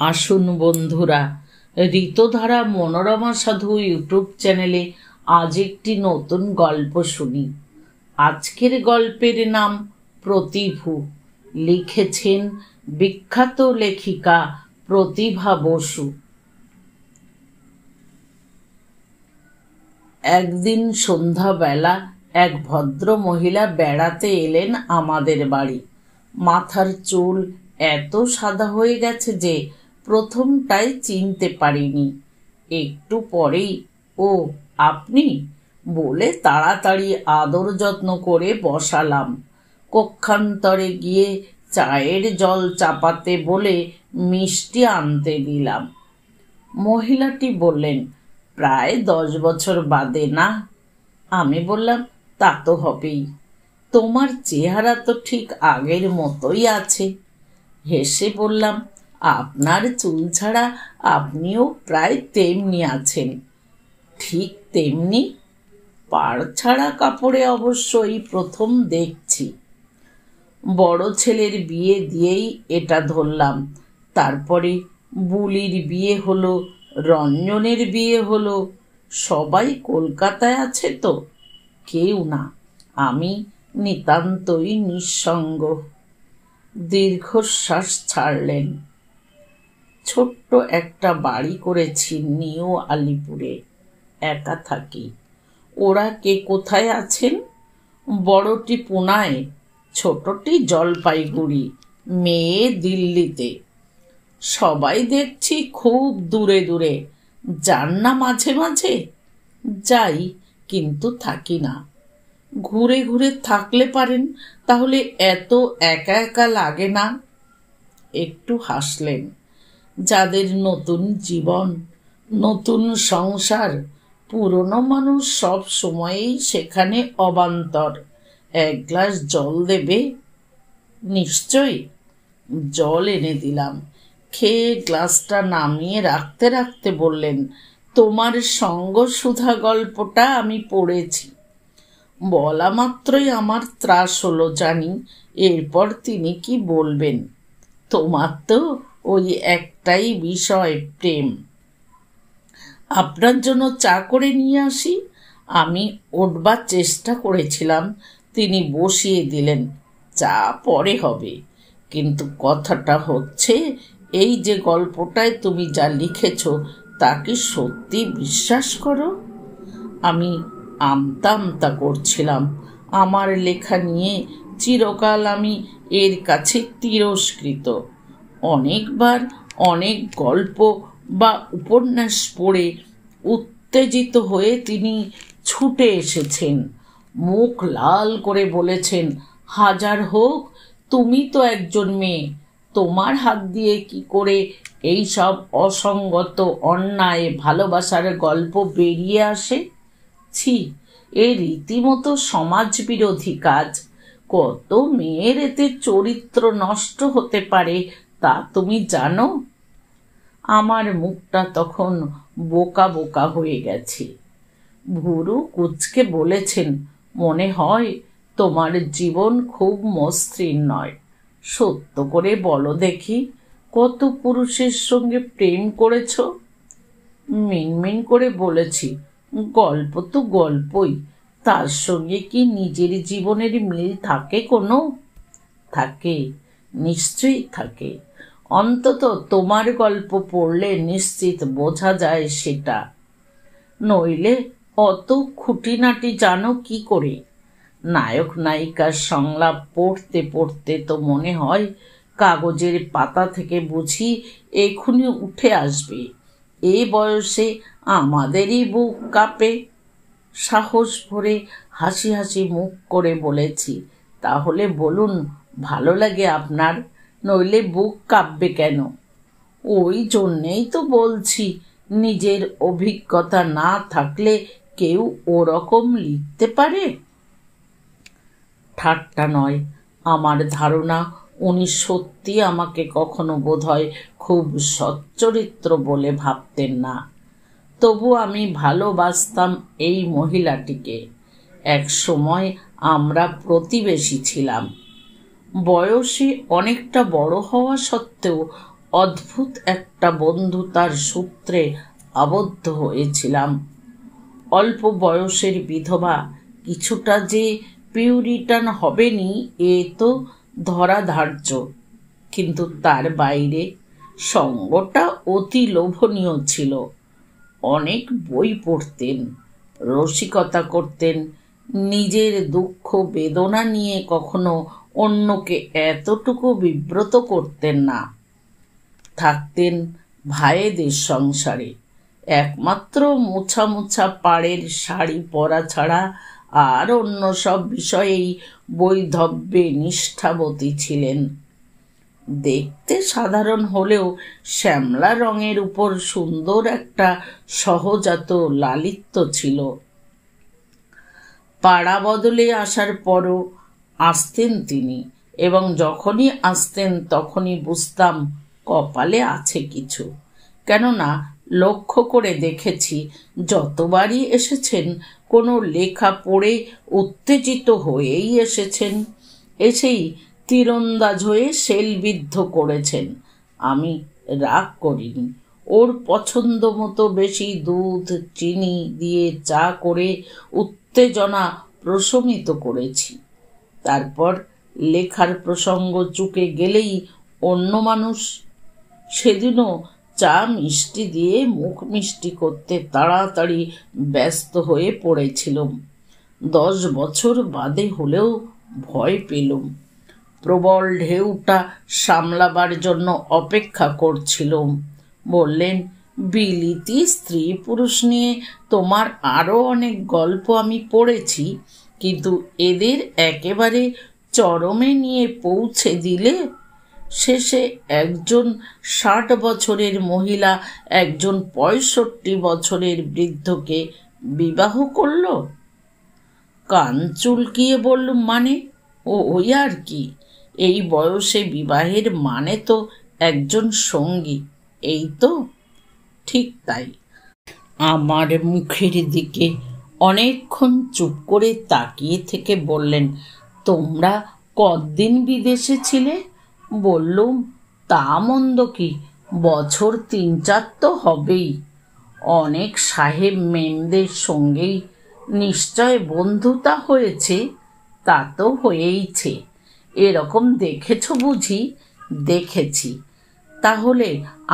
আসুন বন্ধুরা, ঋতধারা মনোরমা সাধু ইউটিউব চ্যানেলে আজ একটি নতুন গল্প শুনি। আজকের গল্পের নাম প্রতিভু। লিখেছেন বিখ্যাত লেখিকা প্রতিভা বসু। একদিন সন্ধ্যাবেলা এক ভদ্র মহিলা বেড়াতে এলেন আমাদের বাড়ি। মাথার চুল এত সাদা হয়ে গেছে যে প্রথমটাই চিনতে পারিনি। একটু পরেই ও আপনি বলে তাড়াতাড়ি আদর যত্ন করে বসালাম। কক্ষান্তরে গিয়ে চায়ের জল চাপাতে বলে মিষ্টি আনতে দিলাম। মহিলাটি বললেন, প্রায় 10 বছর বাদে না? আমি বললাম, তা তো হবেই, তোমার চেহারা তো ঠিক আগের মতোই আছে। হেসে বললাম, আপনার চুল ছাড়া আপনিও প্রায় তেমনি আছেন। ঠিক তেমনি? পাড় ছাড়া কাপড়ে অবশ্যই প্রথম দেখছি। বড় ছেলের বিয়ে দিয়েই এটা ধরলাম। তারপরে বুলির বিয়ে হলো, রঞ্জনের বিয়ে হলো। সবাই কলকাতায় আছে তো? কেউ না। আমি নিতান্তই নিঃসঙ্গ। দীর্ঘশ্বাস ছাড়লেন। ছোট্ট একটা বাড়ি করেছি নিউ আলিপুরে, একা থাকি। ওরা কে কোথায় আছেন? বড়টি পুনায়, ছোটটি জলপাইগুড়ি, মেয়ে দিল্লিতে। সবাই দেখছি খুব দূরে দূরে। যান না মাঝে মাঝে? যাই, কিন্তু থাকি না। ঘুরে ঘুরে থাকলে পারেন, তাহলে এত একা একা লাগে না। একটু হাসলেন। যাদের নতুন জীবন, নতুন সংসার, পুরনো মানুষ সব সময়েই সেখানে অবান্তর। এক গ্লাস জল দেবে? নিশ্চয়ই। জল এনে দিলাম। খেয়ে গ্লাসটা নামিয়ে রাখতে রাখতে বললেন, তোমার সঙ্গসুধা গল্পটা আমি পড়েছি। বলা মাত্রই আমার ত্রাস হলো জানি। এরপর তিনি কি বলবেন? তোমার তো ওই একটাই বিষয়, প্রেম। আপনার জন্য চা করে নিয়ে আসি? আমি উঠবার চেষ্টা করেছিলাম, তিনি বসিয়ে দিলেন। চা পরে হবে, কিন্তু কথাটা হচ্ছে এই যে গল্পটায় তুমি যা লিখেছ তা কি সত্যি বিশ্বাস করো? আমি আমতা আমতা করছিলাম। আমার লেখা নিয়ে চিরকাল আমি এর কাছে তিরস্কৃত। অনেকবার অনেক গল্প বা উপন্যাস পড়ে উত্তেজিত হয়ে তিনি ছুটে এসেছেন। মুখ লাল করে বলেছেন, হাজার হোক, তুমি তো একজন মেয়ে, তোমার হাত দিয়ে কি করে এই সব অসঙ্গত অন্যায় ভালোবাসার গল্প বেরিয়ে আসে? ছি, এ রীতিমতো সমাজ বিরোধী কাজ। কত মেয়ের এতে চরিত্র নষ্ট হতে পারে তা তুমি জানো? আমার মুখটা তখন বোকা বোকা হয়ে গেছে। ভুরু কুঁচকে বলেছেন, মনে হয় তোমার জীবন খুব মসৃণ নয়। সত্য করে বলো দেখি, কত পুরুষের সঙ্গে প্রেম করেছ? মিনমিন করে বলেছি, গল্প তো গল্পই, তার সঙ্গে কি নিজের জীবনের মিল থাকে কোনো? থাকে, নিশ্চয়ই থাকে। অন্তত তোমার গল্প পড়লে নিশ্চিত বোঝা যায় সেটা। নইলে অত খুঁটিনাটি জানো কি করে? নায়ক নায়িকার সংলাপ পড়তে পড়তে তো মনে হয় কাগজের পাতা থেকে বুঝি এক্ষুনি উঠে আসবে। এ বয়সে আমাদেরই বুক কাঁপে। সাহস ভরে হাসি হাসি মুখ করে বলেছি, তাহলে বলুন, ভালো লাগে আপনার? নইলে বুক কাঁপবে কেন? ওই জন্যেই তো বলছি, নিজের অভিজ্ঞতা না থাকলে কেউ ওরকম লিখতে পারে? ঠাট্টা নয়, আমার ধারণা উনি সত্যি আমাকে কখনো বোধহয় খুব সচ্চরিত্র বলে ভাবতেন না। তবু আমি ভালোবাসতাম এই মহিলাটিকে। এক সময় আমরা প্রতিবেশী ছিলাম। বয়সে অনেকটা বড় হওয়া সত্ত্বেও অদ্ভুত একটা বন্ধুতার সূত্রে আবদ্ধ হয়েছিলাম। অল্প বয়সের বিধবা কিছুটা যে পিউরিটান হবেনি এ তো ধরাধার্য, কিন্তু তার বাইরে সঙ্গটা অতি লোভনীয় ছিল। অনেক বই পড়তেন, রসিকতা করতেন, নিজের দুঃখ বেদনা নিয়ে কখনো অন্যকে এতটুকু বিব্রত করতেন না। থাকতেন ভাইদের সংসারে, একমাত্র মোছা মোছা পাড়ের শাড়ি পরা ছাড়া আর অন্য সব বিষয়েই বৈধব্যে নিষ্ঠাবতী ছিলেন। দেখতে সাধারণ হলেও শ্যামলা রঙের উপর সুন্দর একটা সহজাত লালিত্য ছিল। পাড়া বদলে আসার পরও আসতেন তিনি, এবং যখনই আসতেন তখনই বুঝতাম কপালে আছে কিছু। কেননা লক্ষ্য করে দেখেছি, যতবারই এসেছেন কোনো লেখা পড়ে উত্তেজিত হয়েই এসেছেন, এসেই তীরন্দাজ হয়ে শেলবিদ্ধ করেছেন। আমি রাগ করিনি, ওর পছন্দ মতো বেশি দুধ চিনি দিয়ে চা করে উত্তেজনা প্রশমিত করেছি। তারপর লেখার প্রসঙ্গ চুকে গেলেই অন্য মানুষ, সেদিনও চা মিষ্টি দিয়ে মুখ মিষ্টি করতে তাড়াতাড়ি ব্যস্ত হয়ে পড়েছিলাম। 10 বছর বাদে হলেও ভয় পেলুম। প্রবল ঢেউটা সামলাবার জন্য অপেক্ষা করছিলাম। বললেন, বিলিতি স্ত্রী পুরুষ নিয়ে তোমার আরও অনেক গল্প আমি পড়েছি, কিন্তু এদের একেবারে চরমে নিয়ে পৌঁছে দিলে। শেষে একজন 60 বছরের মহিলা একজন 65 বছরের বৃদ্ধকে বিবাহ করল। কান চুলকিয়ে বললুম, মানে? ওই আর কি, এই বয়সে বিবাহের মানে তো একজন সঙ্গী, এই তো। ঠিক তাই। আমার মুখের দিকে অনেকক্ষণ চুপ করে তাকিয়ে থেকে বললেন, তোমরা কতদিন বিদেশে ছিলে? বললুম, তা মন্দ কি, বছর 3-4 তো হবেই। অনেক সাহেব মেমদের সঙ্গেই নিশ্চয় বন্ধুতা হয়েছে। তা তো হয়েইছে। এরকম দেখেছ বুঝি? দেখেছি। তাহলে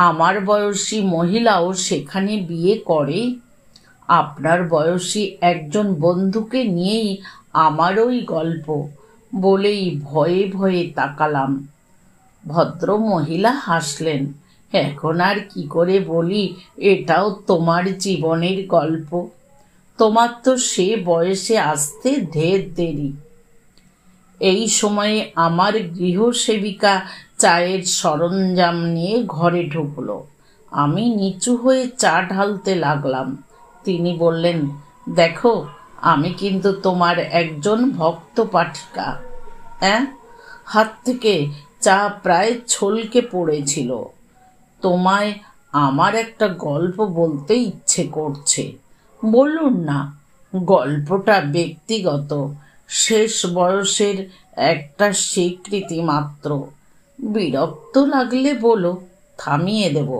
আমার বয়সী মহিলাও সেখানে বিয়ে করে? আপনার বয়সী একজন বন্ধুকে নিয়েই আমার ওই গল্প, বলেই ভয়ে ভয়ে তাকালাম। ভদ্র মহিলা হাসলেন। এখন আর কি করে বলি, এটাও তোমার জীবনের গল্প। তোমার তো সে বয়সে আসতে ঢের দেরি। এই সময়ে আমার গৃহসেবিকা চায়ের সরঞ্জাম নিয়ে ঘরে ঢুকলো। আমি নিচু হয়ে চা ঢালতে লাগলাম। তিনি বললেন, দেখো, আমি কিন্তু তোমার একজন ভক্ত পাঠিকা। হাত থেকে চা প্রায় ছলকে পড়েছিল। তোমায় আমার একটা গল্প বলতে ইচ্ছে করছে। বলুন না। গল্পটা ব্যক্তিগত, শেষ বয়সের একটা স্বীকৃতি মাত্র। বিরক্ত লাগলে বলো, থামিয়ে দেব।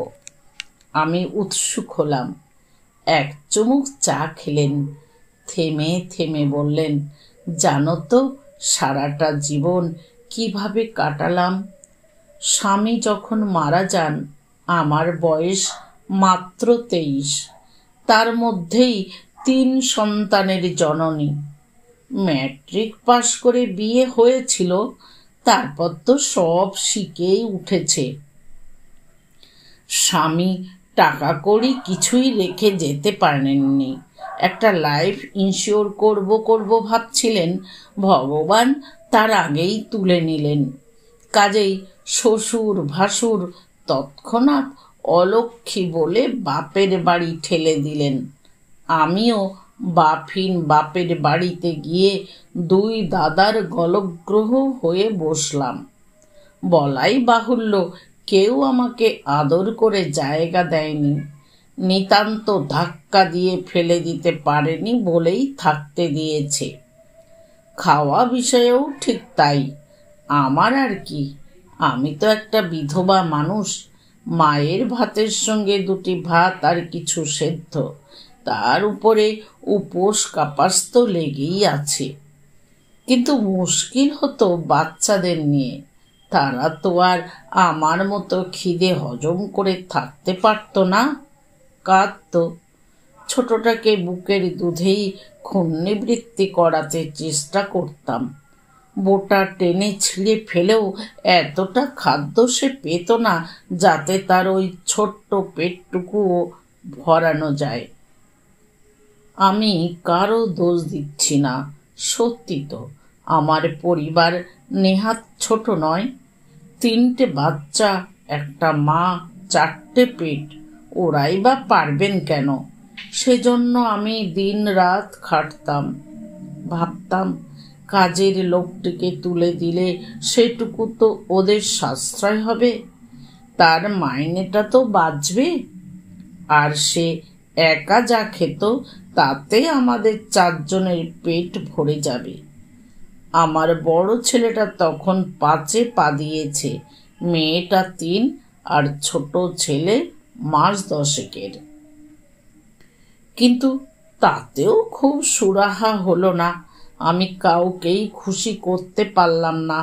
আমি উৎসুক হলাম। এক চুমুক চা খেলেন, থেমে থেমে বললেন, জানো তো সারাটা জীবন কিভাবে কাটালাম? স্বামী যখন মারা যান আমার বয়স মাত্র 23। তার মধ্যেই 3 সন্তানের জননী। ম্যাট্রিক পাশ করে বিয়ে হয়েছিল, তারপর তো সব শিখেই উঠেছে। স্বামী টাকা কড়ি কিছুই রেখে যেতে পারেননি। একটা লাইফ ইন্স্যুর করব ভাবছিলেন, ভগবান তার আগেই তুলে নিলেন। কাজেই শ্বশুর ভাসুর তৎক্ষণাৎ অলক্ষী বলে বাপের বাড়ি ঠেলে দিলেন। আমিও বাপহীন বাপের বাড়িতে গিয়ে 2 দাদার গলগ্রহ হয়ে বসলাম। বলাই বাহুল্য, কেউ আমাকে আদর করে জায়গা দেয়নি। নিতান্ত ধাক্কা দিয়ে ফেলে দিতে পারেনি বলেই থাকতে দিয়েছে। খাওয়া বিষয়েও ঠিক তাই। আমার আর কি, আমি তো একটা বিধবা মানুষ। মায়ের ভাতের সঙ্গে দুটি ভাত আর কিছু সেদ্ধ, তার উপরে উপোস কাপাস তো লেগেই আছে। কিন্তু মুশকিল হতো বাচ্চাদের নিয়ে। তারা তো আর আমার মতো খিদে হজম করে থাকতে পারত না, কাঁদতো। ছোটটাকে বুকের দুধেই ক্ষুণ্ণিবৃত্তি করাতে চেষ্টা করতাম। বোটা টেনে ছিঁড়ে ফেলেও এতটা খাদ্য সে পেত না যাতে তার ওই ছোট্ট পেটটুকুও ভরানো যায়। আমি কারো দোষ দিচ্ছি না, সত্যি তো আমার পরিবার নেহাত ছোট নয়। 3টে বাচ্চা, একটা মা, 4টে পেট, ওরাই বা পারবেন কেন? সেজন্য আমি দিন রাত খাটতাম। ভাবতাম কাজের লোকটিকে তুলে দিলে সেটুকু তো ওদের সাশ্রয় হবে, তার মাইনেটা তো বাঁচবে, আর সে একা যা খেত তাতে আমাদের 4 জনের পেট ভরে যাবে। আমার বড় ছেলেটা তখন 5-এ পা দিয়েছে, মেয়েটা 3, আর ছোট ছেলে মাস 10-এর। কিন্তু তাতেও খুব সুরাহা হলো না। আমি কাউকেই খুশি করতে পারলাম না।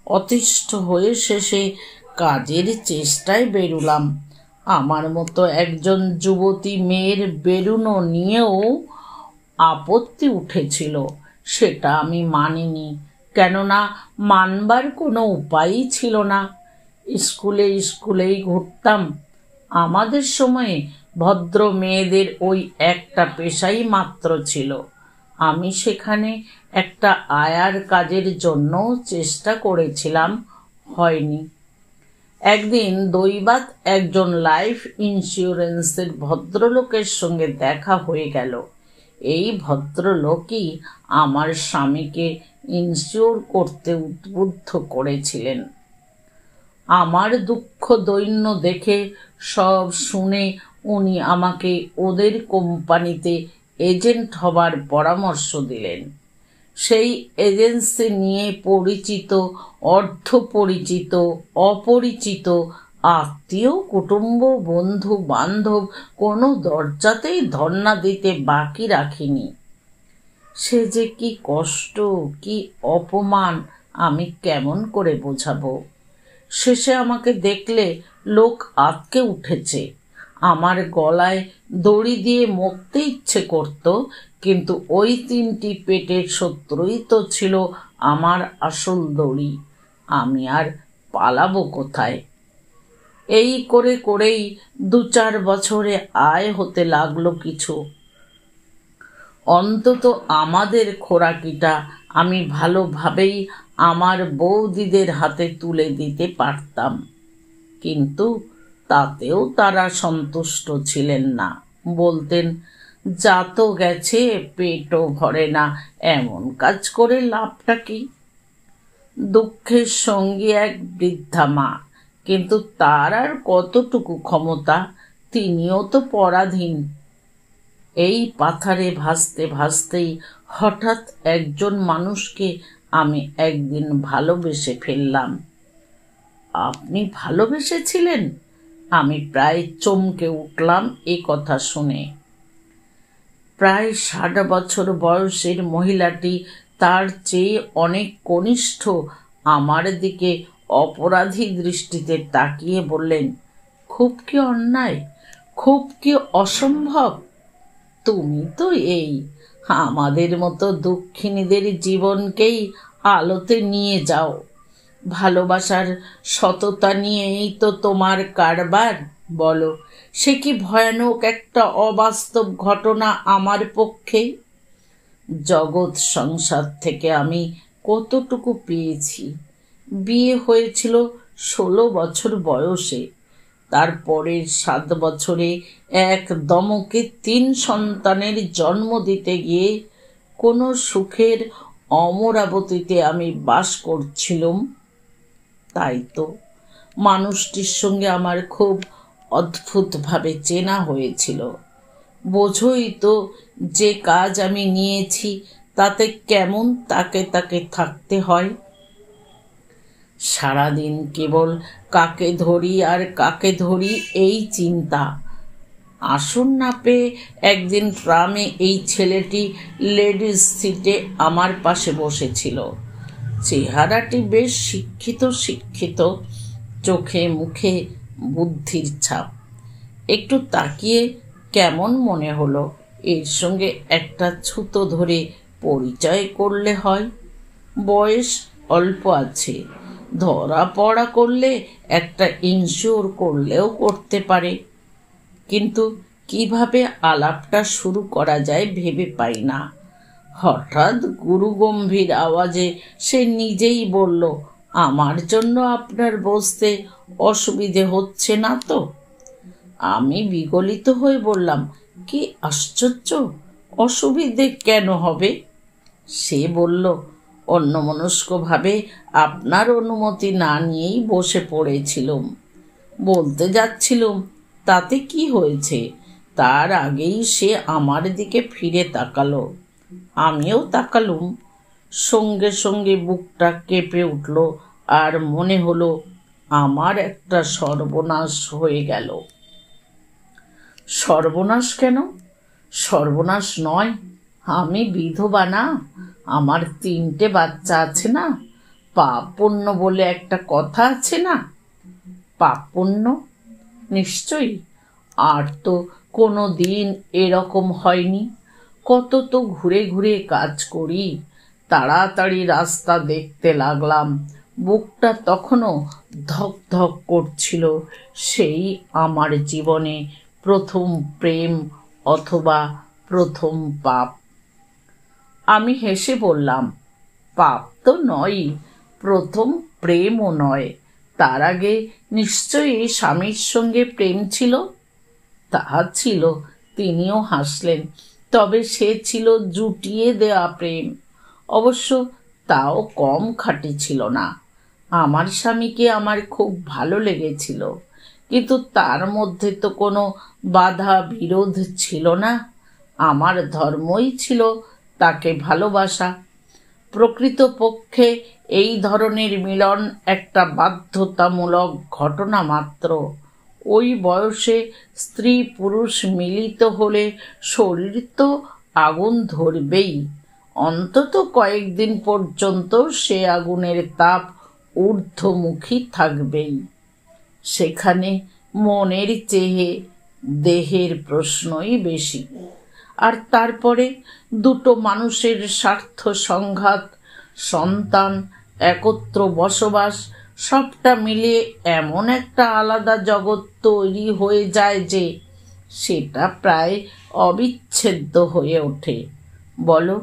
অতিষ্ঠ হয়ে শেষে কাজের চেষ্টায় বেরুলাম। আমার মতো একজন যুবতী মেয়ের বেরুনো নিয়েও আপত্তি উঠেছিল, সেটা আমি মানিনি, কেননা মানবার কোনো উপায়ই ছিল না। স্কুলেই ঘুরতাম। আমাদের সময়ে ভদ্র মেয়েদের ওই একটা পেশাই মাত্র ছিল। আমি সেখানে একটা আয়ার কাজের জন্য চেষ্টা করেছিলাম, হয়নি। একদিন দৈবাৎ একজন লাইফ ইন্স্যুরেন্সের ভদ্রলোকের সঙ্গে দেখা হয়ে গেল। এই ভদ্রলোকই আমার স্বামীকে ইন্স্যুর করতে উদ্বুদ্ধ করেছিলেন। আমার দুঃখ দৈন্য দেখে, সব শুনে উনি আমাকে ওদের কোম্পানিতে এজেন্ট হবার পরামর্শ দিলেন। সেই এজেন্সি নিয়ে পরিচিত, অর্ধপরিচিত, অপরিচিত, আত্মীয়, কুটুম্ব, বন্ধু বান্ধব কোনো দরজাতেই ধর্ণা দিতে বাকি রাখিনি। সে যে কি কষ্ট, কি অপমান, আমি কেমন করে বোঝাবো? শেষে আমাকে দেখলে লোক আঁতকে উঠেছে। আমার গলায় দড়ি দিয়ে মরতে ইচ্ছে করত, কিন্তু ওই 3টি পেটের শত্রুই তো ছিল আমার আসল দড়ি। আমি আর পালাবো কোথায়? এই করেই 2-4 বছরে আয় হতে লাগলো কিছু। অন্তত আমাদের খোরাকিটা আমি ভালোভাবেই আমার বৌদিদের হাতে তুলে দিতে পারতাম। কিন্তু তাতেও তারা সন্তুষ্ট ছিলেন না। বলতেন, যা তো গেছে, পেটও ভরে না, এমন কাজ করে লাভটা কি? দুঃখের সঙ্গী এক বৃদ্ধা মা, কিন্তু তার আর কতটুকু ক্ষমতা? তিনিও তো পরাধীন। এই পাথারে ভাসতে ভাসতেই হঠাৎ একজন মানুষকে আমি একদিন ভালোবেসে ফেললাম। আপনি ভালোবেসেছিলেন? আমি প্রায় চমকে উঠলাম এ কথা শুনে। প্রায় 60 বছর বয়সের মহিলাটি তার চেয়ে অনেক কনিষ্ঠ আমার দিকে অপরাধী দৃষ্টিতে তাকিয়ে বললেন, খুব কি অন্যায়, খুব কি অসম্ভব! তুমি তো এই আমাদের মতো দুঃখিনীদের জীবনকেই আলোতে নিয়ে যাও। ভালোবাসার সততা নিয়েই তো তোমার কারবার। বলো, সে কি ভয়ানক একটা অবাস্তব ঘটনা আমার পক্ষে! জগৎ সংসার থেকে আমি কতটুকু পেয়েছি। বিয়ে হয়েছিল 16 বছর বয়সে। তারপরের 7 বছরে এক দমকে 3 সন্তানের জন্ম দিতে গিয়ে কোনো সুখের অমরাবতীতে আমি বাস করছিলাম। তাই তো মানুষটির সঙ্গে আমার খুব অদ্ভুতভাবে চেনা হয়েছিল। বোঝই তো যে কাজ আমি নিয়েছি তাতে কেমন তাকে থাকতে হয়। সারাদিন কেবল কাকে ধরি আর কাকে ধরি এই চিন্তা। আসন না পেয়ে একদিন ট্রামে এই ছেলেটি লেডিস সিটে আমার পাশে বসেছিল। চেহারাটি বেশ শিক্ষিত শিক্ষিত, চোখে মুখে বুদ্ধির ছাপ। একটু তাকিয়ে কেমন মনে হলো এর সঙ্গে একটা ছুতো ধরে পরিচয় করলে হয়। বয়স অল্প আছে, ধরা পড়া করলে একটা ইনশিওর করলেও করতে পারে, কিন্তু কিভাবে আলাপটা শুরু করা যায় ভেবে পাই না। হঠাৎ গুরুগম্ভীর আওয়াজে সে নিজেই বলল, আমার জন্য আপনার বসতে অসুবিধে হচ্ছে না তো? আমি বিগলিত হয়ে বললাম, কি আশ্চর্য, অসুবিধে কেন হবে? সে বলল, অন্যমনস্কভাবে আপনার অনুমতি না নিয়েই বসে পড়েছিলুম। বলতে যাচ্ছিলুম, তাতে কি হয়েছে? তার আগেই সে আমার দিকে ফিরে তাকালো। আমিও তাকালুম। সঙ্গে সঙ্গে বুকটা কেঁপে উঠল, আর মনে হলো আমার একটা সর্বনাশ হয়ে গেল। সর্বনাশ কেন? সর্বনাশ নয়, আমি বিধবা না, আমার 3টে বাচ্চা আছে না, পাপ পুণ্য বলে একটা কথা আছে না? পাপ পুণ্য নিশ্চয়ই, আর তো কোনো দিন এরকম হয়নি। কত তো ঘুরে ঘুরে কাজ করি, তাড়াতাড়ি রাস্তা দেখতে লাগলাম। বুকটা তখনও ধক ধক করছিল। সেই আমার জীবনে প্রথম প্রেম অথবা প্রথম পাপ। আমি হেসে বললাম, পাপ তো নয়ই, প্রথম প্রেমও নয়। তার আগে নিশ্চয়ই স্বামীর সঙ্গে প্রেম ছিল। তাহা ছিল, তিনিও হাসলেন। তবে সে ছিল জুটিয়ে দেওয়া প্রেম। অবশ্য তাও কম খাঁটি ছিল না। আমার স্বামীকে আমার খুব ভালো লেগেছিল, কিন্তু তার মধ্যে তো কোনো বাধা বিরোধ ছিল না। আমার ধর্মই ছিল তাকে ভালোবাসা। প্রকৃতপক্ষে এই ধরনের মিলন একটা বাধ্যতামূলক ঘটনা মাত্র। ওই বয়সে স্ত্রী পুরুষ মিলিত হলে শরীর তো আগুন ধরবেই। অন্তত কয়েকদিন পর্যন্ত সে আগুনের তাপ ঊর্ধ্বমুখী থাকবেই। সেখানে মনের চেয়ে দেহের প্রশ্নই বেশি। আর তারপরে দুটো মানুষের স্বার্থ সংঘাত, সন্তান, একত্র বসবাস, সবটা মিলিয়ে এমন একটা আলাদা জগৎ তৈরি হয়ে যায় যে সেটা প্রায় অবিচ্ছেদ্য হয়ে ওঠে। বলো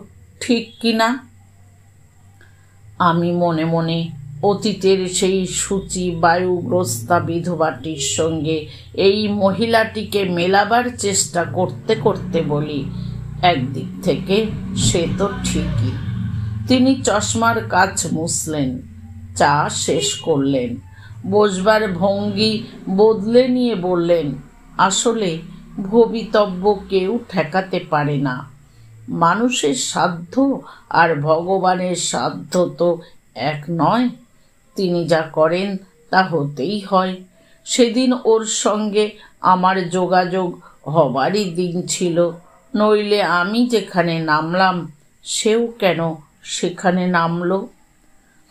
ঠিক কি না? আমি মনে মনে অতীতের সেই সূচি বায়ুগ্রস্তা বিধবাটির সঙ্গে এই মহিলাটিকে মেলাবার চেষ্টা করতে করতে বলি, একদিক থেকে সে তো ঠিকই। তিনি চশমার কাচ মুছলেন, চা শেষ করলেন, বসবার ভঙ্গি বদলে নিয়ে বললেন, আসলে ভবিতব্য কেউ ঠেকাতে পারে না। মানুষের সাধ্য আর ভগবানের সাধ্য তো এক নয়। তিনি যা করেন তা হতেই হয়। সেদিন ওর সঙ্গে আমার যোগাযোগ হবারই দিন ছিল, নইলে আমি যেখানে নামলাম সেও কেন সেখানে নামলো?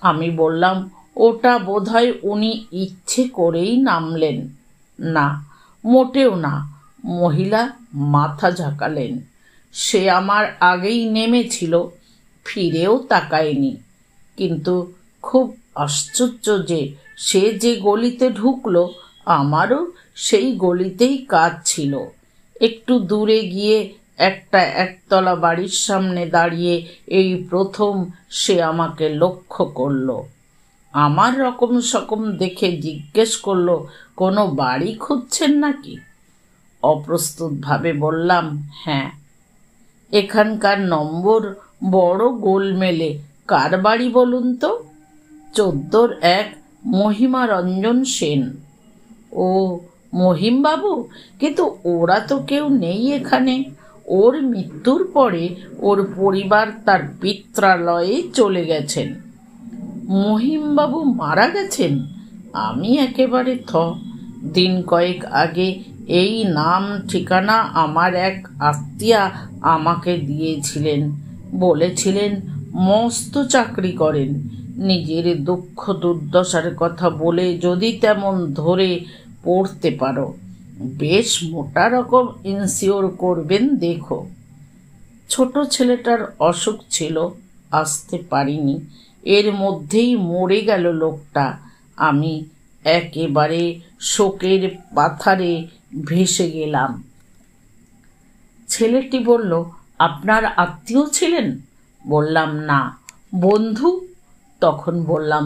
আমি বললাম, ওটা বোধহয় উনি ইচ্ছে করেই নামলেন। না, মোটেও না। মহিলা মাথা ঝাঁকালেন। সে আমার আগেই নেমেছিল, ফিরেও তাকায়নি। কিন্তু খুব আশ্চর্য যে সে যে গলিতে ঢুকলো, আমারও সেই গলিতেই কাজ ছিল। একটু দূরে গিয়ে একটা একতলা বাড়ির সামনে দাঁড়িয়ে এই প্রথম সে আমাকে লক্ষ্য করল। আমার রকম সকম দেখে জিজ্ঞেস করল, কোনো বাড়ি খুঁজছেন নাকি? অপ্রস্তুতভাবে বললাম, হ্যাঁ। এখানকার নম্বর বড় গোলমেলে, কার বাড়ি বলুন তো? 14-র এক মহিমারঞ্জন সেন। ও, মহিমবাবু? কিন্তু ওরা তো কেউ নেই এখানে। ওর মৃত্যুর পরে ওর পরিবার তার পিত্রালয়ে চলে গেছেন। মহিমবাবু মারা গেছেন? আমি একেবারে দিন কয়েক আগে এই নাম ঠিকানা আমার এক আত্মীয়া আমাকে দিয়েছিলেন। বলেছিলেন মস্ত চাকরি করেন। নিজের দুঃখ দুর্দশার কথা বলে যদি তেমন ধরে পড়তে পারো, বেশ মোটা রকম ইনসিওর করবেন দেখো। ছোট ছেলেটার অসুখ ছিল, আসতে পারিনি। এর মধ্যেই মরে গেল লোকটা। আমি একেবারে শোকের পাথারে ভেসে গেলাম। ছেলেটি বলল, আপনার আত্মীয় ছিলেন? বললাম, না, বন্ধু। তখন বললাম,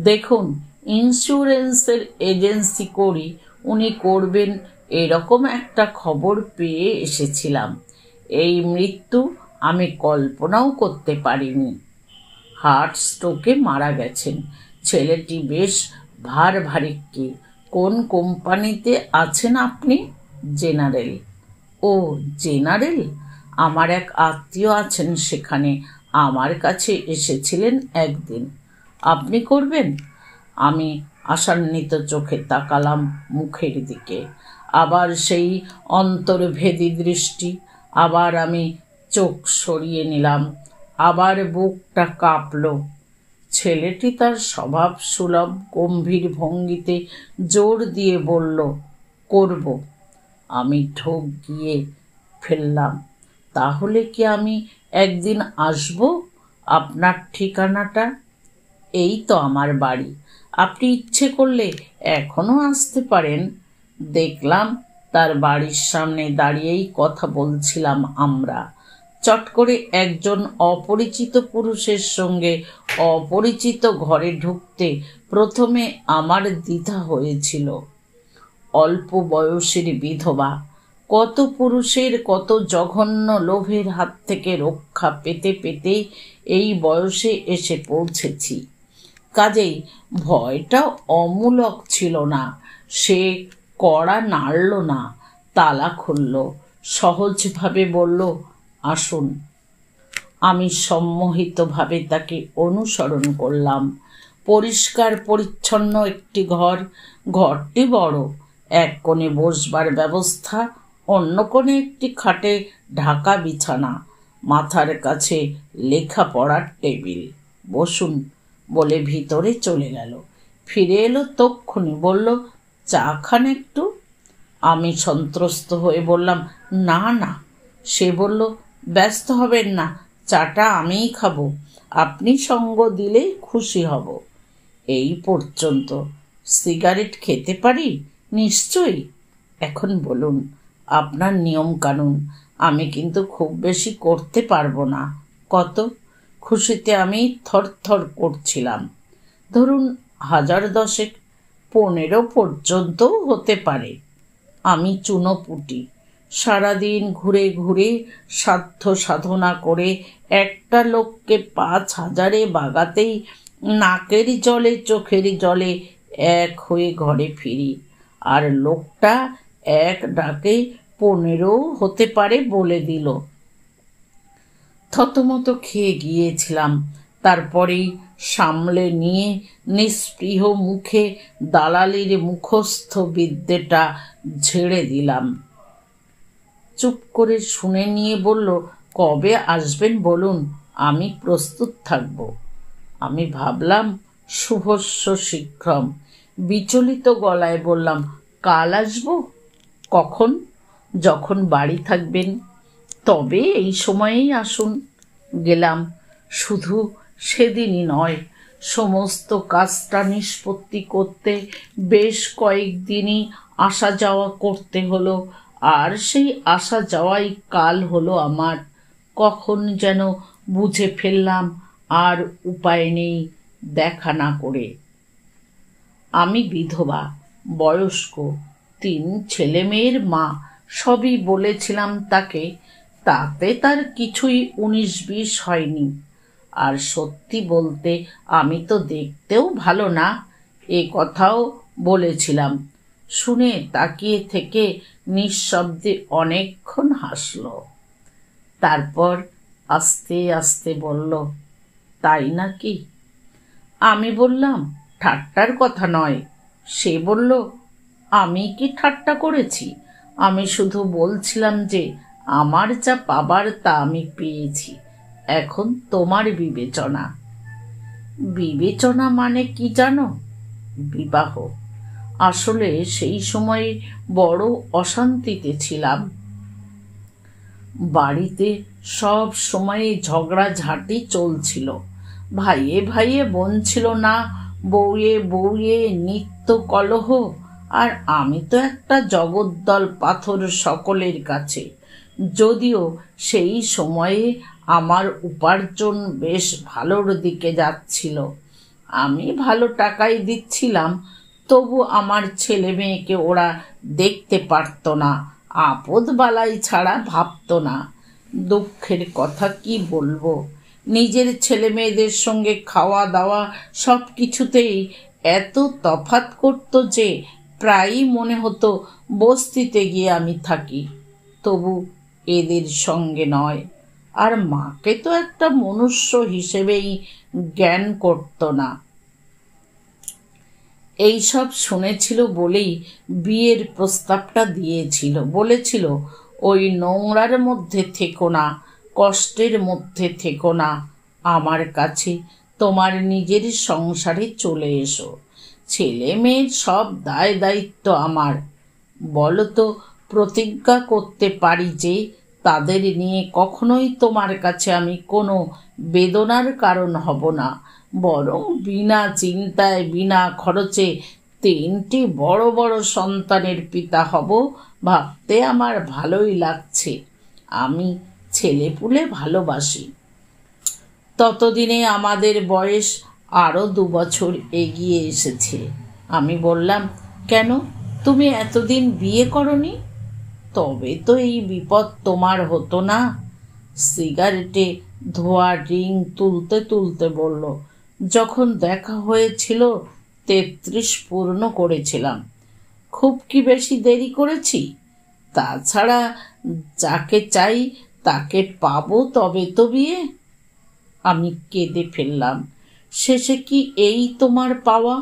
দেখুন, ইন্স্যুরেন্সের এজেন্সি করি, উনি করবেন এরকম একটা খবর পেয়ে এসেছিলাম। এই মৃত্যু আমি কল্পনাও করতে পারিনি। হার্ট স্ট্রোকে মারা গেছেন। ছেলেটি বেশ ভারিক্কি। কোন কোম্পানিতে আছেন আপনি? জেনারেল। ও, জেনারেল? আমার এক আত্মীয় আছেন সেখানে, আমার কাছে এসেছিলেন একদিন। আপনি করবেন? আমি আশান্বিত চোখে তাকালাম মুখের দিকে। আবার সেই অন্তর্ভেদী দৃষ্টি। আবার আমি চোখ সরিয়ে নিলাম। আবার বুকটা কাঁপল। ছেলেটি তার স্বভাব সুলভ গম্ভীর ভঙ্গিতে জোর দিয়ে বলল, করব। আমি ঢোক গিয়ে ফেললাম, তাহলে কি আমি একদিন আসব? আপনার ঠিকানাটা? এই তো আমার বাড়ি। আপনি ইচ্ছে করলে এখনো আসতে পারেন। দেখলাম তার বাড়ির সামনে দাঁড়িয়েই কথা বলছিলাম আমরা। চট করে একজন অপরিচিত পুরুষের সঙ্গে অপরিচিত ঘরে ঢুকতে প্রথমে আমার দ্বিধা হয়েছিল। অল্প বয়সের বিধবা, কত পুরুষের কত জঘন্য লোভের হাত থেকে রক্ষা পেতে পেতে এই বয়সে এসে পৌঁছেছি। কাজেই ভয়টা অমূলক ছিল না। সে কড়া নাড়ল না, তালা খুলল, সহজভাবে বলল, আসুন। আমি সম্মোহিতভাবে তাকে অনুসরণ করলাম। পরিষ্কার পরিচ্ছন্ন একটি ঘর। ঘরটি বড়। এক কোণে বসবার ব্যবস্থা, অন্য কোণে একটি খাটে ঢাকা বিছানা, মাথার কাছে লেখাপড়ার টেবিল। বসুন বলে ভিতরে চলে গেল। ফিরে এলো তক্ষুনি, বলল, চা খান একটু? আমি সন্ত্রস্ত হয়ে বললাম, না না। সে বলল, ব্যস্ত হবেন না, চাটা আমিই খাবো, আপনি সঙ্গ দিলেই খুশি হব। এই পর্যন্ত। সিগারেট খেতে পারি? নিশ্চয়ই। এখন বলুন আপনার নিয়ম কানুন। আমি কিন্তু খুব বেশি করতে পারবো না। কত? খুশিতে আমি থরথর করছিলাম। ধরুন 1000 15 পর্যন্তও হতে পারে। আমি চুনোপুটি। সারাদিন ঘুরে ঘুরে সাধ্য সাধনা করে একটা লোককে 5000-এ বাগাতেই নাকের জলে চোখের জলে এক হয়ে ঘরে ফিরি। আর লোকটা এক ডাকে 15 হতে পারে বলে দিল। থতমত খেয়ে গিয়েছিলাম। তারপরেই সামলে নিয়ে নিস্পৃহ মুখে দালালির মুখস্থ বিদ্যেটা ঝেড়ে দিলাম। চুপ করে শুনে নিয়ে বলল, কবে আসবেন বলুন, আমি প্রস্তুত থাকব। আমি ভাবলাম শুভস্য শীঘ্রম। বিচলিত গলায় বললাম, কাল আসবো। কখন? যখন বাড়ি থাকবেন। তবে এই সময়েই আসুন। গেলাম। শুধু সেদিনই নয়, সমস্ত কাজটা নিষ্পত্তি করতে বেশ কয়েকদিনই আসা যাওয়া করতে হলো। আর সেই আসা যাওয়াই কাল হলো আমার। কখন যেন বুঝে ফেললাম আর উপায় নেই দেখা না করে। আমি বিধবা, বয়স্ক, 3 ছেলেমেয়ের মা। সবই বলেছিলাম তাকে। তাতে তার কিছুই 19-20 হয়নি। আর সত্যি বলতে আমি তো দেখতেও ভালো না, এ কথাও বলেছিলাম। শুনে তাকিয়ে থেকে নিঃশব্দে অনেকক্ষণ হাসল। তারপর আস্তে আস্তে বলল, তাই নাকি? আমি বললাম, ঠাট্টার কথা নয়। সে বলল, আমি কি ঠাট্টা করেছি? আমি শুধু বলছিলাম যে আমার যা পাবার তা আমি পেয়েছি, এখন তোমার বিবেচনা। বিবেচনা মানে কি জানো? বিবাহ। আসলে সেই সময়ে বড় অশান্তিতে ছিলাম। বাড়িতে সব সময় ঝগড়াঝাঁটি চলছিল। ভাইয়ে ভাইয়ে বোন ছিল না, বউয়ে বউয়ে নিত্য কলহ। আর আমি তো একটা জগদ্দল পাথর সকলের কাছে। যদিও সেই সময়ে আমার উপার্জন বেশ ভালোর দিকে যাচ্ছিল, আমি ভালো টাকাই দিচ্ছিলাম, তবু আমার ছেলে মেয়েকে ওরা দেখতে পারত না, আপদ বালাই ছাড়া ভাবত না। দুঃখের কথা কি বলবো, নিজের ছেলে মেয়েদের সঙ্গে খাওয়া দাওয়া সব কিছুতেই এত তফাৎ করত যে প্রায়ই মনে হতো বস্তিতে গিয়ে আমি থাকি, তবু এদের সঙ্গে নয়। আর মাকে তো একটা মনুষ্য হিসেবেই জ্ঞান করত না। এইসব শুনেছিল বলেই বিয়ের প্রস্তাবটা দিয়েছিল। বলেছিল, ওই নোংরার মধ্যে থেকো না, কষ্টের মধ্যে থেকো না, আমার কাছে তোমার নিজের সংসারে চলে এসো। ছেলে মেয়ের সব দায় দায়িত্ব আমার। বলো তো, প্রতিজ্ঞা করতে পারি যে তাদের নিয়ে কখনোই তোমার কাছে আমি কোনো বেদনার কারণ হব না, বরং বিনা চিন্তায় বিনা খরচে 3টি বড় বড় সন্তানের পিতা হব। ভাবতে আমার ভালোই লাগছে। আমি ছেলেপুলে ভালোবাসি। ততদিনে আমাদের বয়স আরও 2 বছর এগিয়ে এসেছে। আমি বললাম, কেন তুমি এতদিন বিয়ে করনি? তবে তো এই বিপদ তোমার হতো না। সিগারেটে ধোয়া রিং তুলতে তুলতে বলল, যখন দেখা হয়েছিল 33 পূর্ণ করেছিলাম। খুব কি বেশি দেরি করেছি? তাছাড়া যাকে চাই তাকে পাবো তবে তো বিয়ে। আমি কেঁদে ফেললাম। শেষে কি এই তোমার পাওয়া?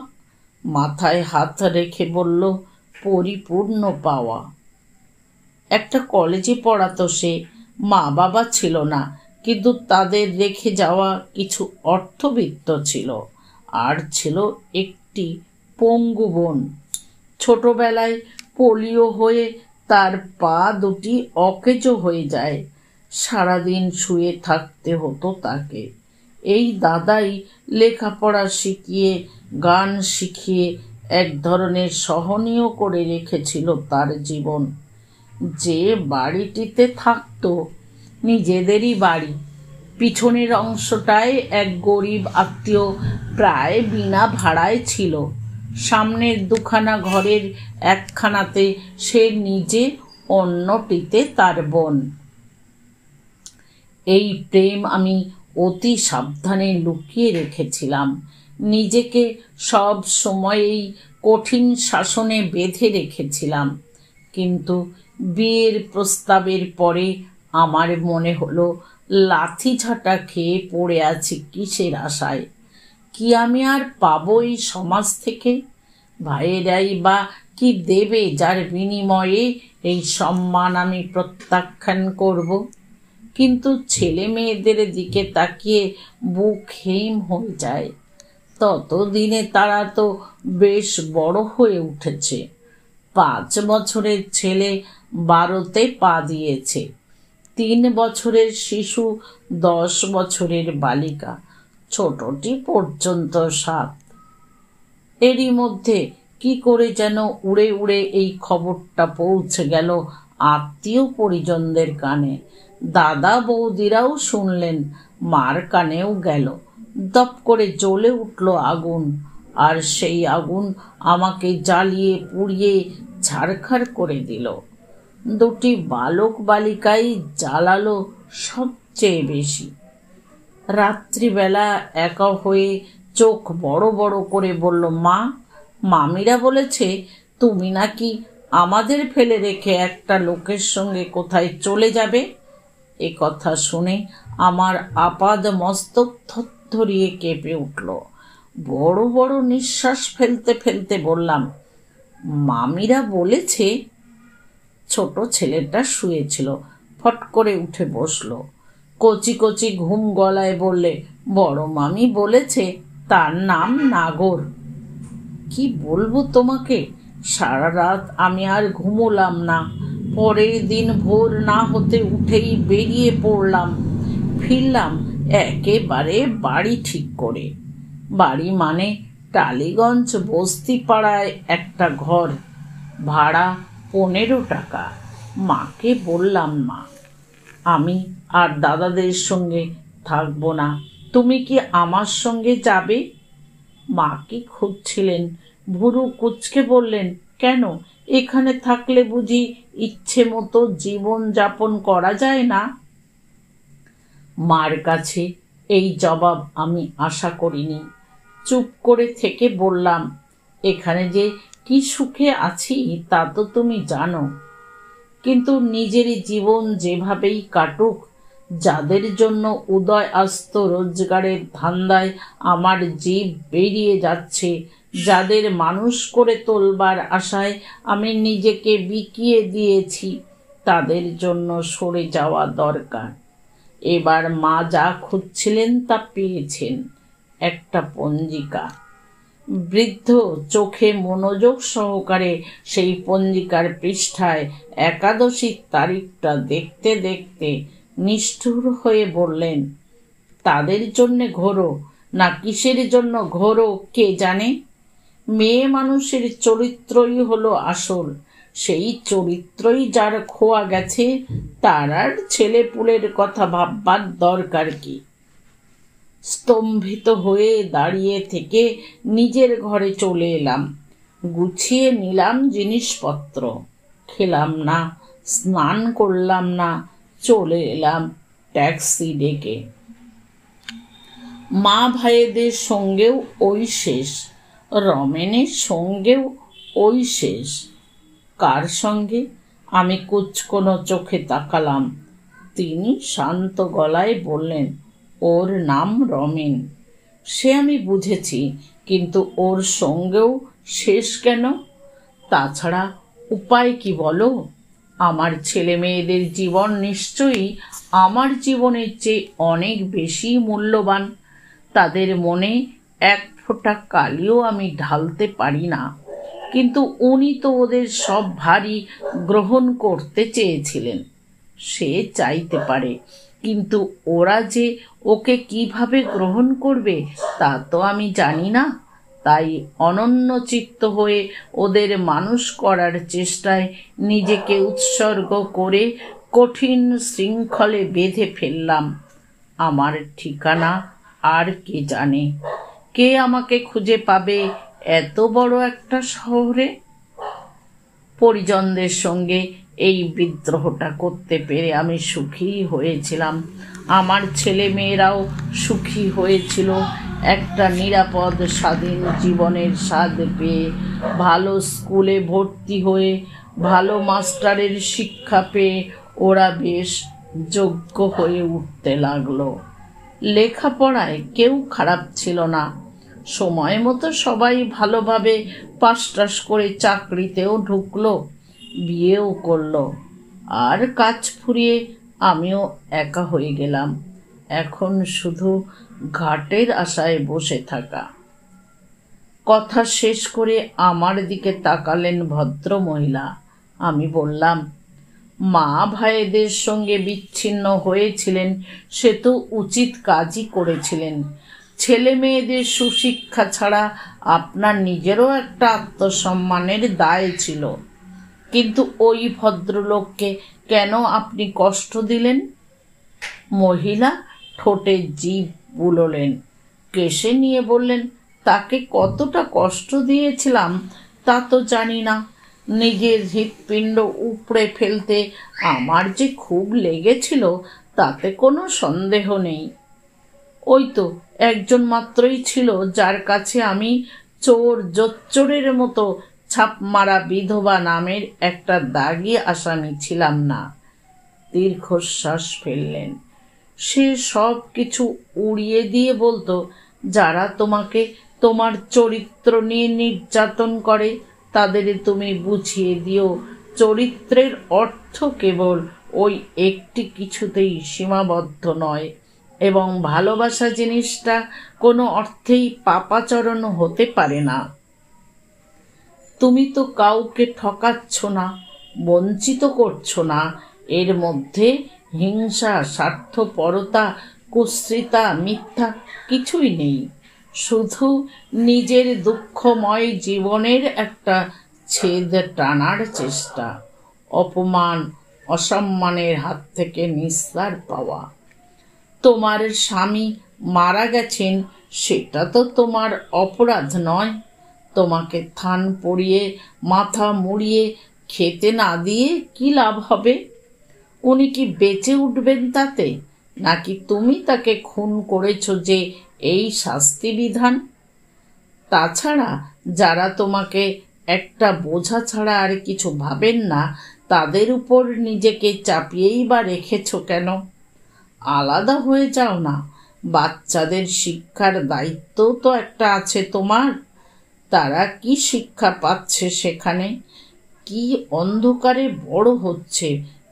মাথায় হাত রেখে বলল, পরিপূর্ণ পাওয়া। একটা কলেজে পড়াতো সে। মা বাবা ছিল না, কিন্তু তাদের রেখে যাওয়া কিছু অর্থবিত্ত ছিল। আর ছিল একটি পঙ্গু বোন। ছোটবেলায় পোলিও হয়ে তার পা দুটি অকেজো হয়ে যায়। সারাদিন শুয়ে থাকতে হতো তাকে। এই দাদাই লেখাপড়া শিখিয়ে, গান শিখিয়ে এক ধরনের সহনীয় করে রেখেছিল তার জীবন। যে বাড়িটিতে থাকতো, নিজেদেরই বাড়ি, পিছনের অংশটায় এক গরিব আত্মীয় প্রায় বিনা ভাড়ায় ছিল। সামনের 2খানা ঘরের একখানাতে সে নিজে, অন্যটিতে তার বোন। এই প্রেম আমি অতি সাবধানে লুকিয়ে রেখেছিলাম। নিজেকে সব সময়েই কঠিন শাসনে বেঁধে রেখেছিলাম। কিন্তু বিয়ের প্রস্তাবের পরে আমার মনে হলো লাথি ঝাঁটা খেয়ে পড়ে আছি কিসের আশায়? কি আমি আর পাবো এই সমাজ থেকে? ভাইয়েরাই বা কি দেবে যার বিনিময়ে এই সম্মান আমি প্রত্যাখ্যান করব? কিন্তু ছেলে মেয়েদের দিকে তাকিয়ে বুক হেম হয়ে যায়। ততদিনে তারা তো বেশ বড় হয়ে উঠেছে। 5 বছরের ছেলে 12তে পা দিয়েছে, 3 বছরের শিশু 10 বছরের বালিকা, ছোটটি পর্যন্ত 7। এরই মধ্যে কি করে যেন উড়ে উড়ে এই খবরটা পৌঁছে গেল আত্মীয় পরিজনদের কানে। দাদা বৌদিরাও শুনলেন, মার কানেও গেল। দপ করে জ্বলে উঠল আগুন, আর সেই আগুন আমাকে জ্বালিয়ে পুড়িয়ে ছারখার করে দিল। 2টি বালক বালিকাই জ্বালালো সবচেয়ে বেশি। রাত্রিবেলা একা হয়ে চোখ বড় বড় করে বলল, মা, মামিরা বলেছে তুমি নাকি আমাদের ফেলে রেখে একটা লোকের সঙ্গে কোথায় চলে যাবে। এ কথা শুনে আমার আপাদ মস্তক থরথরিয়ে কেঁপে উঠল। বড় বড় নিঃশ্বাস ফেলতে ফেলতে বললাম, মামিরা বলেছে। ছোট ছেলেটা শুয়েছিল, ফট করে উঠে বসল। কচি কচি ঘুম গলায় বললে, বড় মামি বলেছে তার নাম নাগর। কি বলবো তোমাকে, সারা রাত আমি আর ঘুমোলাম না। পরের দিন ভোর না হতে উঠেই বেরিয়ে পড়লাম। ফিরলাম একেবারে বাড়ি ঠিক করে। বাড়ি মানে টালিগঞ্জ বস্তিপাড়ায় একটা ঘর, ভাড়া 15 টাকা। মাকে বললাম, মা, আমি আর দাদাদের সঙ্গে থাকবো না, তুমি কি আমার সঙ্গে যাবে? মা কি খুঁজছিলেন, ভুরু কুঁচকে বললেন, কেন, এখানে থাকলে বুঝি ইচ্ছে মতো জীবন যাপন করা যায় না? মার কাছে এই জবাব আমি আশা করিনি। চুপ করে থেকে বললাম, এখানে যে কি সুখে আছি তা তো তুমি জানো, কিন্তু নিজের জীবন যেভাবেই কাটুক, যাদের জন্য উদয় আস্ত রোজগারের ধান্দায় আমার জীব বেরিয়ে যাচ্ছে, যাদের মানুষ করে তোলবার আশায় আমি নিজেকে বিকিয়ে দিয়েছি, তাদের জন্য সরে যাওয়া দরকার। এবার মা যা খুঁজছিলেন তা পেয়েছেন, একটা পঞ্জিকা। বৃদ্ধ চোখে মনোযোগ সহকারে সেই পঞ্জিকার পৃষ্ঠায় একাদশীর তারিখটা দেখতে দেখতে নিষ্ঠুর হয়ে বললেন, তাদের জন্যে ঘোরো না কিসের জন্য ঘোরো কে জানে। মেয়ে মানুষের চরিত্রই হলো আসল, সেই চরিত্রই যার খোয়া গেছে তার আর ছেলেপুলের কথা ভাববার দরকার কি? স্তম্ভিত হয়ে দাঁড়িয়ে থেকে নিজের ঘরে চলে এলাম। গুছিয়ে নিলাম জিনিসপত্র। খেলাম না, স্নান করলাম না, চলে এলাম ট্যাক্সি ডেকে। মা ভাইদের সঙ্গেও ওই শেষ, রমেনের সঙ্গেও ওই শেষ। কার সঙ্গে? আমি কুচকোনো চোখে তাকালাম। তিনি শান্ত গলায় বললেন, ওর নাম রমেন। সে আমি বুঝেছি, কিন্তু ওর সঙ্গেও শেষ কেন? তাছাড়া উপায় কি বলো? আমার ছেলে মেয়েদের জীবন নিশ্চয়ই আমার জীবনের চেয়ে অনেক বেশি মূল্যবান। তাদের মনে এক ফোঁটা কালিও আমি ঢালতে পারি না, কিন্তু উনি তো ওদের সব ভারী গ্রহণ করতে চেয়েছিলেন। সে চাইতে পারে, কিন্তু ওরা যে ওকে কিভাবে গ্রহণ করবে তা তো আমি জানি না। তাই অনন্যচিত্ত হয়ে ওদের মানুষ করার চেষ্টায় নিজেকে উৎসর্গ করে কঠিন শৃঙ্খলে বেঁধে ফেললাম। আমার ঠিকানা আর কে জানে? কে আমাকে খুঁজে পাবে এত বড় একটা শহরে? পরিজনদের সঙ্গে এই বিদ্রোহটা করতে পেরে আমি সুখী হয়েছিলাম। আমার ছেলে মেয়েরাও সুখী হয়েছিল। একটা নিরাপদ স্বাধীন জীবনের স্বাদ পেয়ে, ভালো স্কুলে ভর্তি হয়ে, ভালো মাস্টারের শিক্ষা পেয়ে ওরা বেশ যোগ্য হয়ে উঠতে লাগলো। লেখাপড়ায় কেউ খারাপ ছিল না। সময় মতো সবাই ভালোভাবে পাস টাস করে চাকরিতেও ঢুকলো, বিয়েও করলো। আর কাজ ফুরিয়ে আমিও একা হয়ে গেলাম। এখন শুধু ঘাটের আশায় বসে থাকা। কথা শেষ করে আমার দিকে তাকালেন ভদ্র মহিলা। আমি বললাম, মা ভাইদের সঙ্গে বিচ্ছিন্ন হয়েছিলেন, সে তো উচিত কাজই করেছিলেন। ছেলে মেয়েদের সুশিক্ষা ছাড়া আপনার নিজেরও একটা আত্মসম্মানের দায় ছিল, কিন্তু ওই ভদ্রলোককে কেন আপনি কষ্ট দিলেন? মহিলা ঠোঁটে জিভ বুলোলেন, কেশে নিয়ে বললেন, তাকে কতটা কষ্ট দিয়েছিলাম তা তো জানি না। নিজের হৃৎপিণ্ড উপড়ে ফেলতে আমার যে খুব লেগেছিল তাতে কোনো সন্দেহ নেই। ওই তো একজন মাত্রই ছিল যার কাছে আমি চোর জোচ্চোরের মতো ছাপ মারা বিধবা নামের একটা দাগি আসামি ছিলাম না। দীর্ঘশ্বাস ফেললেন। সে সব কিছু উড়িয়ে দিয়ে বলতো, যারা তোমাকে তোমার চরিত্র নিয়ে নির্যাতন করে, তাদের তুমি বুঝিয়ে দিও চরিত্রের অর্থ কেবল ওই একটি কিছুতেই সীমাবদ্ধ নয়, এবং ভালোবাসা জিনিসটা কোনো অর্থেই পাপাচরণ হতে পারে না। তুমি তো কাউকে ঠকাচ্ছ না, বঞ্চিত করছো না, এর মধ্যে হিংসা, স্বার্থপরতা, কুৎসিতা, মিথ্যা কিছুই নেই। শুধু নিজের দুঃখময় জীবনের একটা ছেদ টানার চেষ্টা, অপমান, অসম্মানের হাত থেকে নিস্তার পাওয়া। তোমার স্বামী মারা গেছেন, সেটা তো তোমার অপরাধ নয়। তোমাকে থান পড়িয়ে মাথা মুড়িয়ে খেতে না দিয়ে কি লাভ হবে? উনি কি বেঁচে উঠবেন তাতে, নাকি তুমি তাকে খুন করেছ যে এই শাস্তি বিধান? তাছাড়া যারা তোমাকে একটা বোঝা ছাড়া আর কিছু ভাবেন না, তাদের উপর নিজেকে চাপিয়েই বা রেখেছ কেন? আলাদা হয়ে যাও না। বাচ্চাদের শিক্ষার দায়িত্বও তো একটা আছে তোমার। তারা কি শিক্ষা পাচ্ছে সেখানে? কি অন্ধকারে বড় হচ্ছে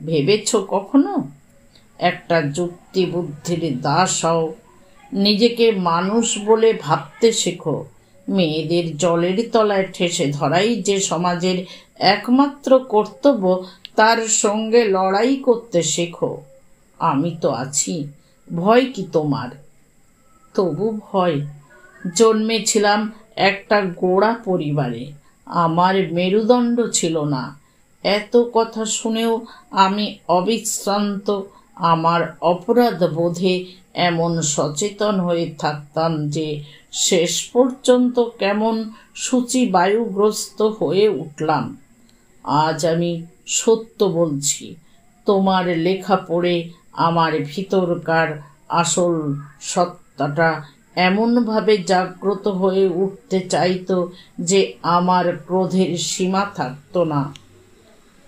ভেবেছ কখনো? একটা যুক্তি বুদ্ধির দাস হও, নিজেকে মানুষ বলে ভাবতে শেখো। মেয়েদের জলের তলায় ঠেসে ধরাই যে সমাজের একমাত্র কর্তব্য, তার সঙ্গে লড়াই করতে শেখো। আমি তো আছি, ভয় কি তোমার? তবু ভয়। জন্মেছিলাম একটা গোঁড়া পরিবারে, আমার মেরুদণ্ড ছিল না। এত কথা শুনেও আমি অবিশ্রান্ত। আমার অপরাধ বোধে এমন সচেতন হয়ে থাকতাম যে শেষ পর্যন্ত কেমন সূচিবায়ুগ্রস্ত হয়ে উঠলাম। আজ আমি সত্য বলছি, তোমার লেখা পড়ে আমার ভিতরকার আসল সত্তাটা এমনভাবে জাগ্রত হয়ে উঠতে চাইতো যে আমার ক্রোধের সীমা থাকতো না।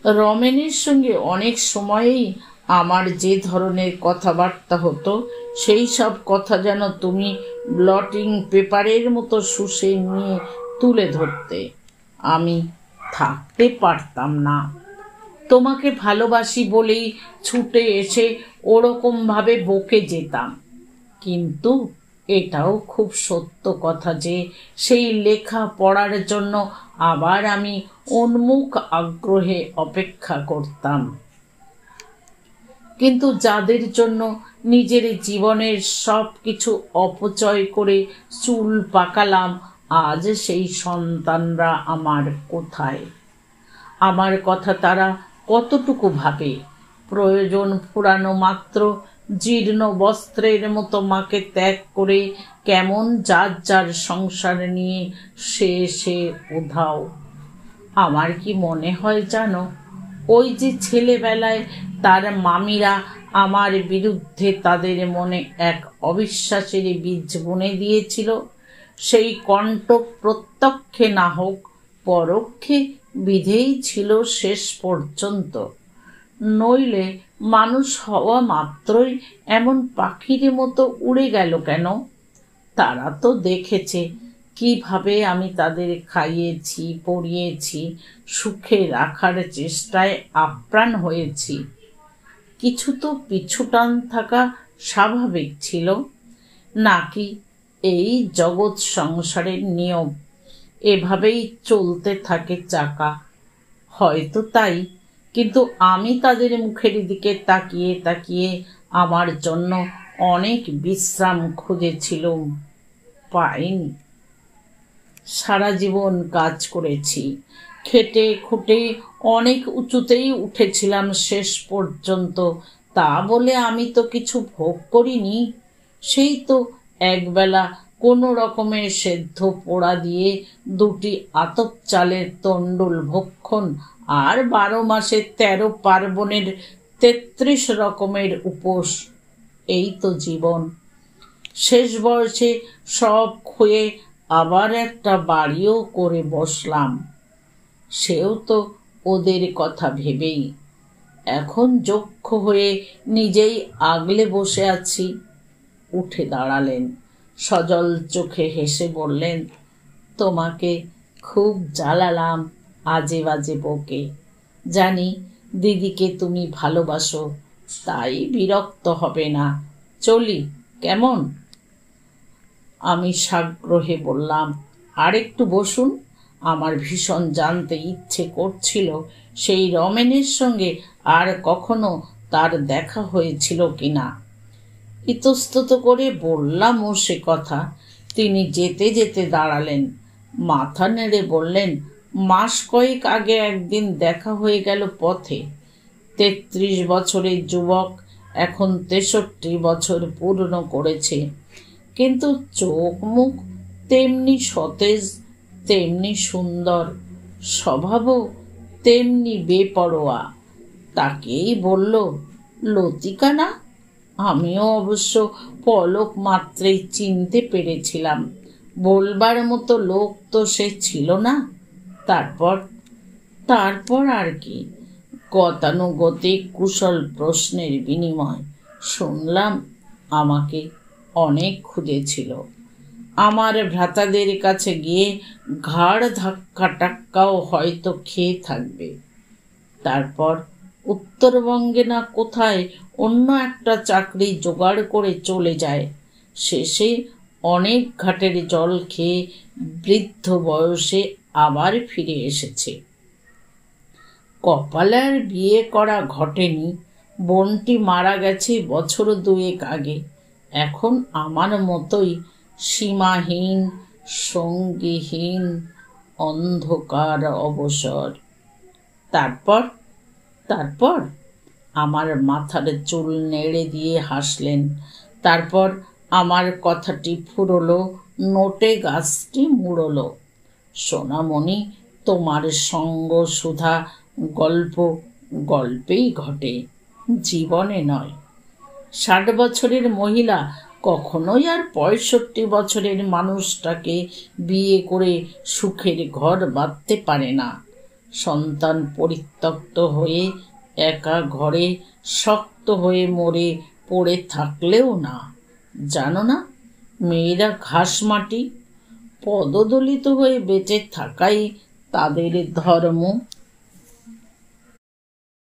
রমেনের সঙ্গে অনেক সময়েই আমার যে ধরনের কথাবার্তা হতো, সেই সব কথা যেন তুমি ব্লটিং পেপারের মতো শুষে নিয়ে তুলে ধরতে। আমি থাকতে পারতাম না। তোমাকে ভালোবাসি বলেই ছুটে এসে ওরকমভাবে বকে যেতাম। কিন্তু এটাও খুব সত্য কথা যে সেই লেখা পড়ার জন্য আবার আমি উন্মুখ আগ্রহে অপেক্ষা করতাম। কিন্তু যাদের জন্য নিজের জীবনের সব কিছু অপচয় করে চুল পাকালাম, আজ সেই সন্তানরা আমার কোথায়? আমার কথা তারা কতটুকু ভাবে? প্রয়োজন ফুরানো মাত্র জীর্ণ বস্ত্রের মতো মাকে ত্যাগ করে কেমন যার যার সংসার নিয়ে সে উধাও। আমার কি মনে হয় জানো, ওই যে ছেলেবেলায় তার মামিরা আমার বিরুদ্ধে তাদের মনে এক অবিশ্বাসের বীজ বুনে দিয়েছিল, সেই কণ্টক প্রত্যক্ষে না হোক পরোক্ষে বিধেই ছিল শেষ পর্যন্ত। নইলে মানুষ হওয়া মাত্রই এমন পাখির মতো উড়ে গেল কেন? তারা তো দেখেছে কিভাবে আমি তাদের খাইয়েছি, পরিয়েছি, সুখে রাখার চেষ্টায় আপ্রাণ হয়েছি। কিছু তো পিছুটান থাকা স্বাভাবিক ছিল, নাকি এই জগৎ সংসারের নিয়ম? এভাবেই চলতে থাকে চাকা। হয়তো তাই, কিন্তু আমি তাদের মুখের দিকে তাকিয়ে তাকিয়ে আমার জন্য অনেক বিশ্রাম খুঁজেছিলাম, পাইনি। সারা জীবন কাজ করেছি, খেটে খুঁটে অনেক উঁচুতেই উঠেছিলাম শেষ পর্যন্ত। তা বলে আমি তো কিছু ভোগ করিনি। সেই তো একবেলা কোনো রকমের সেদ্ধ পোড়া দিয়ে দুটি আতপ চালের তণ্ডুল ভক্ষণ, আর 12 মাসে 13 পার্বণের 33 রকমের উপোস। এই তো জীবন। শেষ বয়সে সব খুয়ে আবার একটা বাড়িও করে বসলাম, সেও তো ওদের কথা ভেবেই। এখন যক্ষ হয়ে নিজেই আগলে বসে আছি। উঠে দাঁড়ালেন। সজল চোখে হেসে বললেন, তোমাকে খুব জ্বালালাম আজে বাজে বকে। জানি দিদিকে তুমি ভালোবাসো, তাই বিরক্ত হবে না। চলি কেমন? আমি সাগ্রহে বললাম, আরেকটু বসুন। আমার ভীষণ জানতে ইচ্ছে করছিল সেই রমেনের সঙ্গে আর কখনো তার দেখা হয়েছিল কিনা। ইতস্তত করে বললামও সে কথা। তিনি যেতে যেতে দাঁড়ালেন, মাথা নেড়ে বললেন, মাস কয়েক আগে একদিন দেখা হয়ে গেল পথে। ৩৩ বছরের যুবক, এখন ৬৩ বছর পূর্ণ করেছে, কিন্তু চোখ মুখ তেমনি সতেজ, তেমনি সুন্দর, স্বভাবও তেমনি বেপরোয়া। তাকেই বলল, লতিকা না? আমিও অবশ্য পলক মাত্রেই চিনতে পেরেছিলাম। বলবার মতো লোক তো সে ছিল না। তারপর তারপর আর কি? গতানুগতিক কুশল প্রশ্নের বিনিময় শুনলাম আমাকে অনেক খুঁজেছিল। আমার ভ্রাতাদের কাছে গিয়ে ঘাড় ধাক্কা টাক্কাও হয়তো খেয়ে থাকবে। তারপর উত্তরবঙ্গে না কোথায় অন্য একটা চাকরি জোগাড় করে চলে যায়। শেষে অনেক ঘাটের জল খেয়ে বৃদ্ধ বয়সে আবার ফিরে এসেছে। কপালে আর বিয়ে করা ঘটেনি। বোনটি মারা গেছে বছর ২ আগে। এখন আমার মতোই সীমাহীন, সঙ্গীহীন অন্ধকার অবসর। তারপর তারপর আমার মাথার চুল নেড়ে দিয়ে হাসলেন। তারপর আমার কথাটি ফুরলো, নোটে গাছটি মুড়লো। সোনামণি, তোমার সঙ্গ সুধা গল্প গল্পেই ঘটে, জীবনে নয়। ৬০ বছরের মহিলা কখনোই আর ৬৫ বছরের মানুষটাকে বিয়ে করে সুখের ঘর বাঁধতে পারে না। সন্তান পরিত্যক্ত হয়ে একা ঘরে শক্ত হয়ে মরে পড়ে থাকলেও না। জানো না, মেয়েরা ঘাস মাটি, পদদলিত হয়ে বেঁচে থাকাই তাদের ধর্ম।